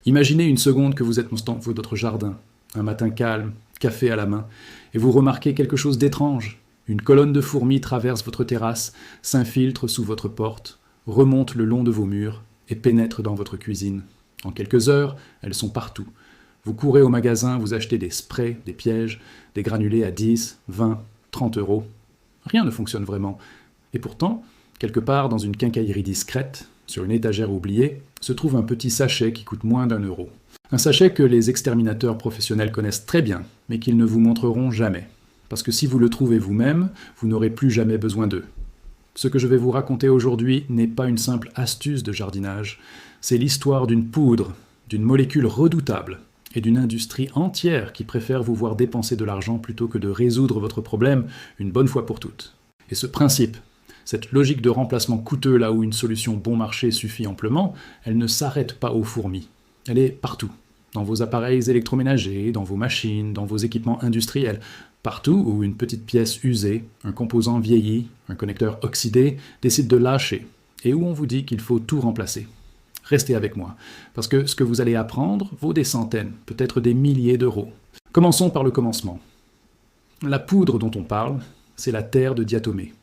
Imaginez une seconde que vous êtes dans votre jardin, un matin calme, café à la main, et vous remarquez quelque chose d'étrange. Une colonne de fourmis traverse votre terrasse, s'infiltre sous votre porte, remonte le long de vos murs et pénètre dans votre cuisine. En quelques heures, elles sont partout. Vous courez au magasin, vous achetez des sprays, des pièges, des granulés à 10, 20, 30 euros. Rien ne fonctionne vraiment. Et pourtant, quelque part dans une quincaillerie discrète, sur une étagère oubliée, se trouve un petit sachet qui coûte moins d'1 euro. Un sachet que les exterminateurs professionnels connaissent très bien, mais qu'ils ne vous montreront jamais. Parce que si vous le trouvez vous-même, vous n'aurez plus jamais besoin d'eux. Ce que je vais vous raconter aujourd'hui n'est pas une simple astuce de jardinage, c'est l'histoire d'une poudre, d'une molécule redoutable, et d'une industrie entière qui préfère vous voir dépenser de l'argent plutôt que de résoudre votre problème une bonne fois pour toutes. Et ce principe, cette logique de remplacement coûteux là où une solution bon marché suffit amplement, elle ne s'arrête pas aux fourmis. Elle est partout. Dans vos appareils électroménagers, dans vos machines, dans vos équipements industriels. Partout où une petite pièce usée, un composant vieilli, un connecteur oxydé décide de lâcher, et où on vous dit qu'il faut tout remplacer. Restez avec moi, parce que ce que vous allez apprendre vaut des centaines, peut-être des milliers d'euros. Commençons par le commencement. La poudre dont on parle, c'est la terre de diatomée.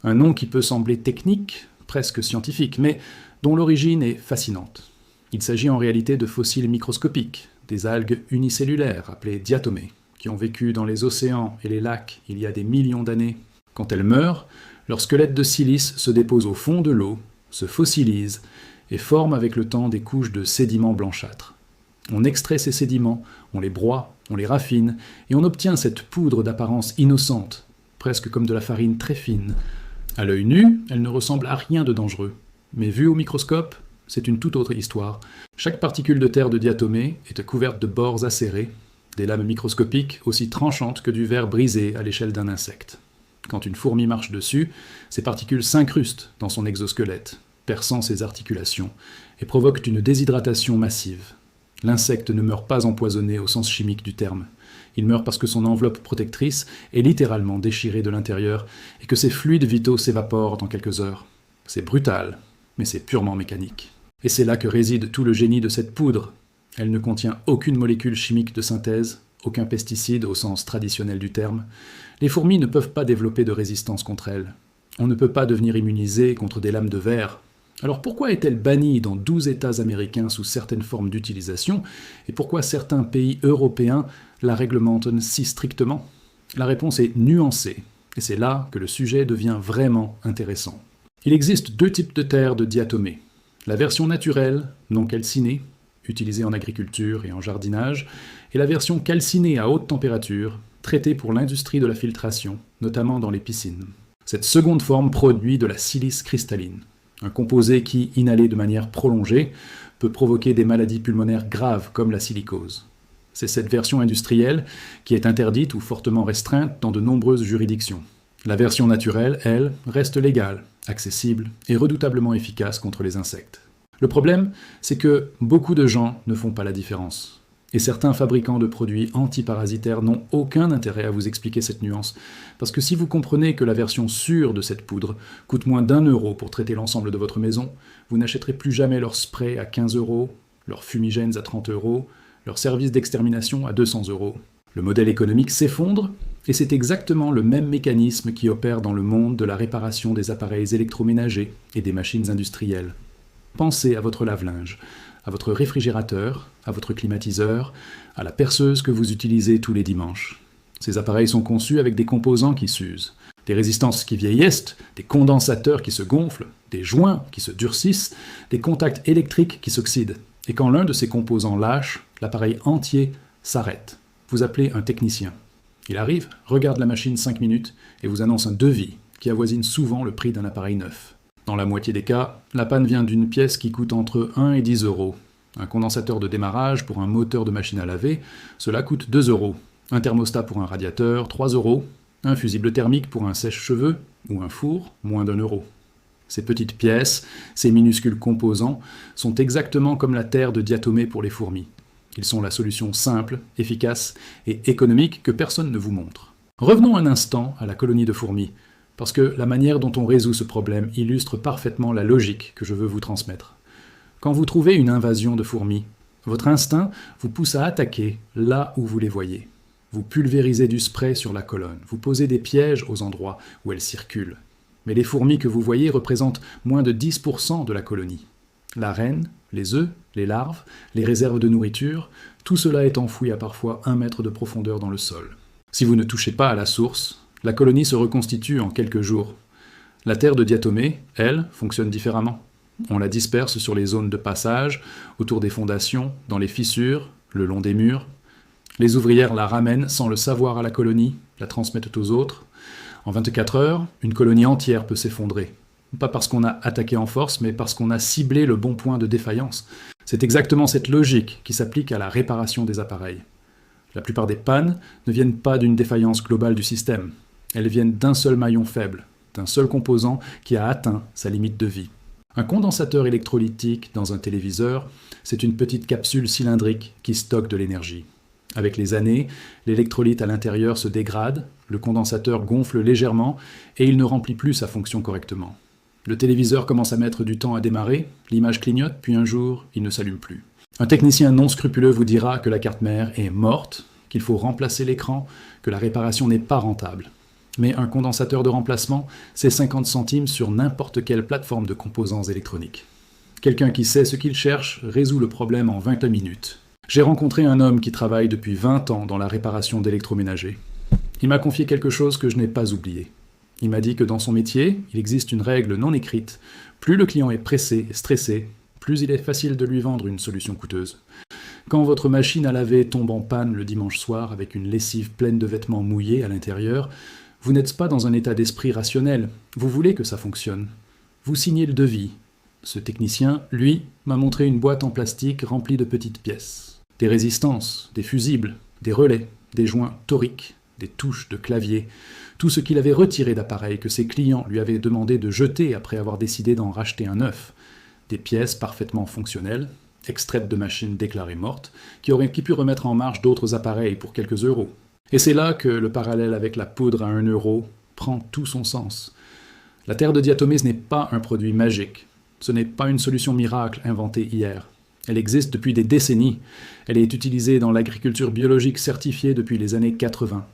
Un nom qui peut sembler technique, presque scientifique, mais dont l'origine est fascinante. Il s'agit en réalité de fossiles microscopiques, des algues unicellulaires appelées diatomées, qui ont vécu dans les océans et les lacs il y a des millions d'années. Quand elles meurent, leur squelette de silice se dépose au fond de l'eau, se fossilise et forme avec le temps des couches de sédiments blanchâtres. On extrait ces sédiments, on les broie, on les raffine, et on obtient cette poudre d'apparence innocente, presque comme de la farine très fine. À l'œil nu, elle ne ressemble à rien de dangereux, mais vue au microscope, c'est une toute autre histoire. Chaque particule de terre de diatomée est couverte de bords acérés, des lames microscopiques aussi tranchantes que du verre brisé à l'échelle d'un insecte. Quand une fourmi marche dessus, ces particules s'incrustent dans son exosquelette, perçant ses articulations, et provoquent une déshydratation massive. L'insecte ne meurt pas empoisonné au sens chimique du terme. Il meurt parce que son enveloppe protectrice est littéralement déchirée de l'intérieur et que ses fluides vitaux s'évaporent dans quelques heures. C'est brutal, mais c'est purement mécanique. Et c'est là que réside tout le génie de cette poudre. Elle ne contient aucune molécule chimique de synthèse, aucun pesticide au sens traditionnel du terme. Les fourmis ne peuvent pas développer de résistance contre elle. On ne peut pas devenir immunisé contre des lames de verre. Alors pourquoi est-elle bannie dans 12 États américains sous certaines formes d'utilisation, et pourquoi certains pays européens la réglementent si strictement? La réponse est nuancée, et c'est là que le sujet devient vraiment intéressant. Il existe deux types de terre de diatomée. La version naturelle, non calcinée, utilisée en agriculture et en jardinage, et la version calcinée à haute température, traitée pour l'industrie de la filtration, notamment dans les piscines. Cette seconde forme produit de la silice cristalline, un composé qui, inhalé de manière prolongée, peut provoquer des maladies pulmonaires graves comme la silicose. C'est cette version industrielle qui est interdite ou fortement restreinte dans de nombreuses juridictions. La version naturelle, elle, reste légale, accessible et redoutablement efficace contre les insectes. Le problème, c'est que beaucoup de gens ne font pas la différence. Et certains fabricants de produits antiparasitaires n'ont aucun intérêt à vous expliquer cette nuance, parce que si vous comprenez que la version sûre de cette poudre coûte moins d'1 euro pour traiter l'ensemble de votre maison, vous n'achèterez plus jamais leur spray à 15 euros, leurs fumigènes à 30 euros, leur service d'extermination à 200 euros. Le modèle économique s'effondre, et c'est exactement le même mécanisme qui opère dans le monde de la réparation des appareils électroménagers et des machines industrielles. Pensez à votre lave-linge, à votre réfrigérateur, à votre climatiseur, à la perceuse que vous utilisez tous les dimanches. Ces appareils sont conçus avec des composants qui s'usent, des résistances qui vieillissent, des condensateurs qui se gonflent, des joints qui se durcissent, des contacts électriques qui s'oxydent. Et quand l'un de ces composants lâche, l'appareil entier s'arrête. Vous appelez un technicien. Il arrive, regarde la machine 5 minutes et vous annonce un devis qui avoisine souvent le prix d'un appareil neuf. Dans la moitié des cas, la panne vient d'une pièce qui coûte entre 1 et 10 euros. Un condensateur de démarrage pour un moteur de machine à laver, cela coûte 2 euros. Un thermostat pour un radiateur, 3 euros. Un fusible thermique pour un sèche-cheveux ou un four, moins d'1 euro. Ces petites pièces, ces minuscules composants, sont exactement comme la terre de diatomée pour les fourmis. Ils sont la solution simple, efficace et économique que personne ne vous montre. Revenons un instant à la colonie de fourmis, parce que la manière dont on résout ce problème illustre parfaitement la logique que je veux vous transmettre. Quand vous trouvez une invasion de fourmis, Votre instinct vous pousse à attaquer là où vous les voyez. Vous pulvérisez du spray sur la colonne, vous posez des pièges aux endroits où elle circule. Mais les fourmis que vous voyez représentent moins de 10% de la colonie. La reine, les œufs, les larves, les réserves de nourriture, tout cela est enfoui à parfois 1 mètre de profondeur dans le sol. Si vous ne touchez pas à la source, la colonie se reconstitue en quelques jours. La terre de diatomée, elle, fonctionne différemment. On la disperse sur les zones de passage, autour des fondations, dans les fissures, le long des murs. Les ouvrières la ramènent sans le savoir à la colonie, la transmettent aux autres. En 24 heures, une colonie entière peut s'effondrer. Pas parce qu'on a attaqué en force, mais parce qu'on a ciblé le bon point de défaillance. C'est exactement cette logique qui s'applique à la réparation des appareils. La plupart des pannes ne viennent pas d'une défaillance globale du système. Elles viennent d'un seul maillon faible, d'un seul composant qui a atteint sa limite de vie. Un condensateur électrolytique dans un téléviseur, c'est une petite capsule cylindrique qui stocke de l'énergie. Avec les années, l'électrolyte à l'intérieur se dégrade, le condensateur gonfle légèrement et il ne remplit plus sa fonction correctement. Le téléviseur commence à mettre du temps à démarrer, l'image clignote, puis un jour, il ne s'allume plus. Un technicien non scrupuleux vous dira que la carte mère est morte, qu'il faut remplacer l'écran, que la réparation n'est pas rentable. Mais un condensateur de remplacement, c'est 50 centimes sur n'importe quelle plateforme de composants électroniques. Quelqu'un qui sait ce qu'il cherche résout le problème en 20 minutes. J'ai rencontré un homme qui travaille depuis 20 ans dans la réparation d'électroménagers. Il m'a confié quelque chose que je n'ai pas oublié. Il m'a dit que dans son métier, il existe une règle non écrite. Plus le client est pressé et stressé, plus il est facile de lui vendre une solution coûteuse. Quand votre machine à laver tombe en panne le dimanche soir avec une lessive pleine de vêtements mouillés à l'intérieur, vous n'êtes pas dans un état d'esprit rationnel. Vous voulez que ça fonctionne. Vous signez le devis. Ce technicien, lui, m'a montré une boîte en plastique remplie de petites pièces. Des résistances, des fusibles, des relais, des joints toriques, des touches de clavier, tout ce qu'il avait retiré d'appareil que ses clients lui avaient demandé de jeter après avoir décidé d'en racheter un neuf. Des pièces parfaitement fonctionnelles, extraites de machines déclarées mortes, qui auraient pu remettre en marche d'autres appareils pour quelques euros. Et c'est là que le parallèle avec la poudre à 1 euro prend tout son sens. La terre de diatomée, ce n'est pas un produit magique. Ce n'est pas une solution miracle inventée hier. Elle existe depuis des décennies. Elle est utilisée dans l'agriculture biologique certifiée depuis les années 80.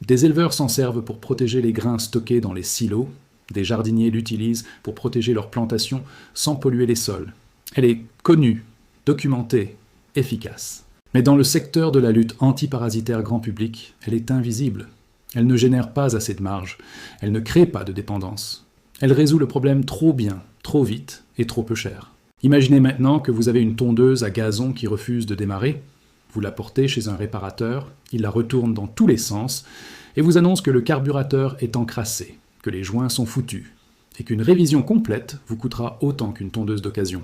Des éleveurs s'en servent pour protéger les grains stockés dans les silos. Des jardiniers l'utilisent pour protéger leurs plantations sans polluer les sols. Elle est connue, documentée, efficace. Mais dans le secteur de la lutte antiparasitaire grand public, elle est invisible. Elle ne génère pas assez de marge. Elle ne crée pas de dépendance. Elle résout le problème trop bien, trop vite et trop peu cher. Imaginez maintenant que vous avez une tondeuse à gazon qui refuse de démarrer. Vous la portez chez un réparateur, il la retourne dans tous les sens et vous annonce que le carburateur est encrassé, que les joints sont foutus et qu'une révision complète vous coûtera autant qu'une tondeuse d'occasion.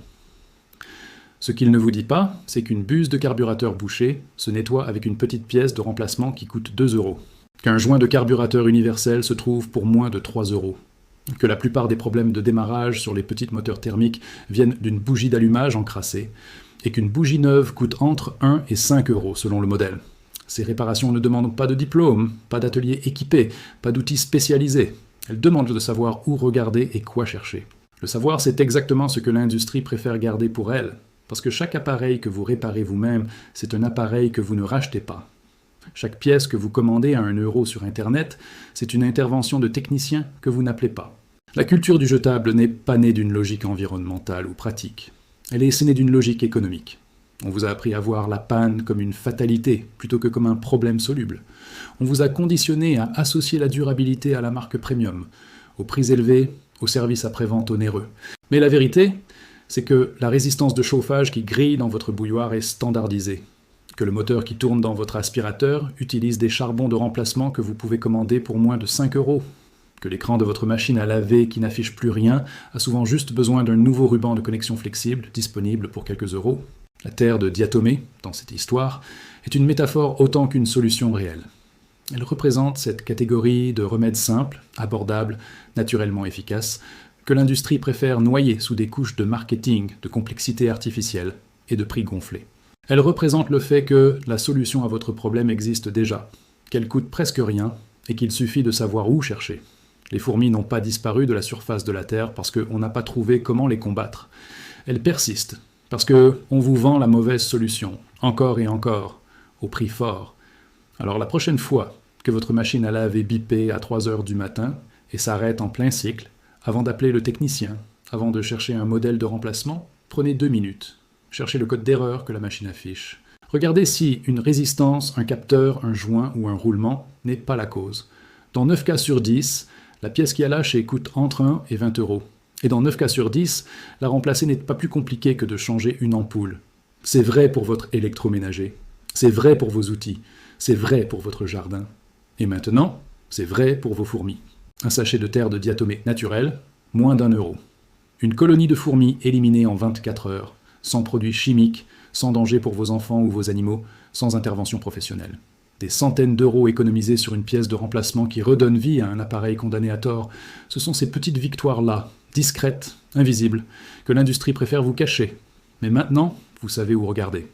Ce qu'il ne vous dit pas, c'est qu'une buse de carburateur bouchée se nettoie avec une petite pièce de remplacement qui coûte 2 euros, qu'un joint de carburateur universel se trouve pour moins de 3 euros, que la plupart des problèmes de démarrage sur les petits moteurs thermiques viennent d'une bougie d'allumage encrassée, et qu'une bougie neuve coûte entre 1 et 5 euros selon le modèle. Ces réparations ne demandent pas de diplôme, pas d'atelier équipé, pas d'outils spécialisés. Elles demandent de savoir où regarder et quoi chercher. Le savoir, c'est exactement ce que l'industrie préfère garder pour elle, parce que chaque appareil que vous réparez vous-même, c'est un appareil que vous ne rachetez pas. Chaque pièce que vous commandez à 1 euro sur Internet, c'est une intervention de technicien que vous n'appelez pas. La culture du jetable n'est pas née d'une logique environnementale ou pratique. Elle est née d'une logique économique. On vous a appris à voir la panne comme une fatalité plutôt que comme un problème soluble. On vous a conditionné à associer la durabilité à la marque premium, aux prix élevés, aux services après-vente onéreux. Mais la vérité, c'est que la résistance de chauffage qui grille dans votre bouilloire est standardisée, que le moteur qui tourne dans votre aspirateur utilise des charbons de remplacement que vous pouvez commander pour moins de 5 euros, que l'écran de votre machine à laver qui n'affiche plus rien a souvent juste besoin d'un nouveau ruban de connexion flexible disponible pour quelques euros. La terre de diatomée, dans cette histoire, est une métaphore autant qu'une solution réelle. Elle représente cette catégorie de remèdes simples, abordables, naturellement efficaces, que l'industrie préfère noyer sous des couches de marketing, de complexité artificielle et de prix gonflés. Elle représente le fait que la solution à votre problème existe déjà, qu'elle coûte presque rien et qu'il suffit de savoir où chercher. Les fourmis n'ont pas disparu de la surface de la Terre parce qu'on n'a pas trouvé comment les combattre. Elles persistent, Parce que on vous vend la mauvaise solution, encore et encore, au prix fort. Alors la prochaine fois que votre machine à laver bipé à 3 heures du matin et s'arrête en plein cycle, avant d'appeler le technicien, avant de chercher un modèle de remplacement, prenez 2 minutes. Cherchez le code d'erreur que la machine affiche. Regardez si une résistance, un capteur, un joint ou un roulement n'est pas la cause. Dans 9 cas sur 10, la pièce qui a lâché coûte entre 1 et 20 euros. Et dans 9 cas sur 10, la remplacer n'est pas plus compliqué que de changer une ampoule. C'est vrai pour votre électroménager. C'est vrai pour vos outils. C'est vrai pour votre jardin. Et maintenant, c'est vrai pour vos fourmis. Un sachet de terre de diatomée naturelle, moins d'1 euro. Une colonie de fourmis éliminée en 24 heures, sans produits chimiques, sans danger pour vos enfants ou vos animaux, sans intervention professionnelle. Des centaines d'euros économisés sur une pièce de remplacement qui redonne vie à un appareil condamné à tort. Ce sont ces petites victoires-là, discrètes, invisibles, que l'industrie préfère vous cacher. Mais maintenant, vous savez où regarder.